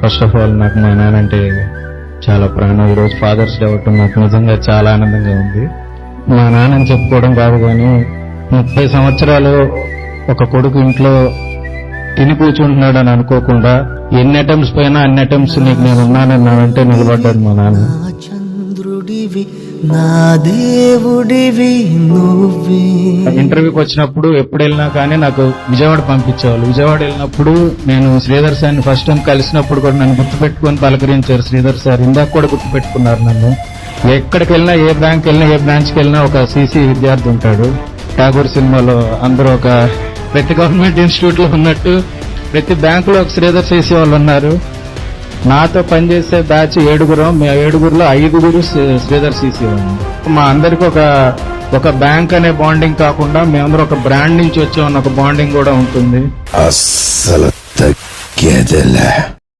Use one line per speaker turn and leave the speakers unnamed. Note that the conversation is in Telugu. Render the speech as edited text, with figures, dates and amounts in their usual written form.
ఫస్ట్ ఆఫ్ ఆల్ నాకు మా నాన్న అంటే చాలా ప్రాణం. ఈరోజు ఫాదర్స్ డే అవ్వటం నాకు నిజంగా చాలా ఆనందంగా ఉంది. మా నాన్నని చెప్పుకోవడం కాదు కానీ 30 సంవత్సరాలు ఒక కొడుకు ఇంట్లో తిని కూర్చుంటున్నాడని అనుకోకుండా ఎన్ని అటెంప్ట్స్ పోయినా అన్ని అటెంప్ట్స్ నీకు నేను ఉన్నానన్నానంటే నిలబడ్డాడు మా నాన్న.
చంద్రుడివి నా దేవుడివి నువ్వే.
ఇంటర్వ్యూకి వచ్చినప్పుడు ఎప్పుడు వెళ్ళినా కానీ నాకు విజయవాడ పంపించేవాళ్ళు. విజయవాడ వెళ్ళినప్పుడు నేను శ్రీధర్ సార్ని ఫస్ట్ టైం కలిసినప్పుడు కూడా నన్ను గుర్తుపెట్టుకొని పలకరించారు శ్రీధర్ సార్. ఇందాక కూడా గుర్తుపెట్టుకున్నారు నన్ను. ఎక్కడికి వెళ్ళినా, ఏ బ్యాంక్ వెళ్ళినా, ఏ బ్రాంచ్కి వెళ్ళినా ఒక సీసీ విద్యార్థి ఉంటాడు. ఠాగూర్ సినిమాలో అందరూ ఒక ప్రతి గవర్నమెంట్ ఇన్స్టిట్యూట్ లో ఉన్నట్టు ప్రతి బ్యాంకులో ఒక శ్రీధర్ సీసీ వాళ్ళు ఉన్నారు. నాతో పనిచేసే బ్యాచ్ 7 మేము 7లో 5 శ్రీధర్ సీసీ వాళ్ళు. మా అందరికి ఒక బ్యాంక్ అనే బాండింగ్ కాకుండా మేమందరూ ఒక బ్రాండ్ నుంచి వచ్చామన్న ఒక బాండింగ్ కూడా ఉంటుంది.
అస్సలు తగ్గేదేలే.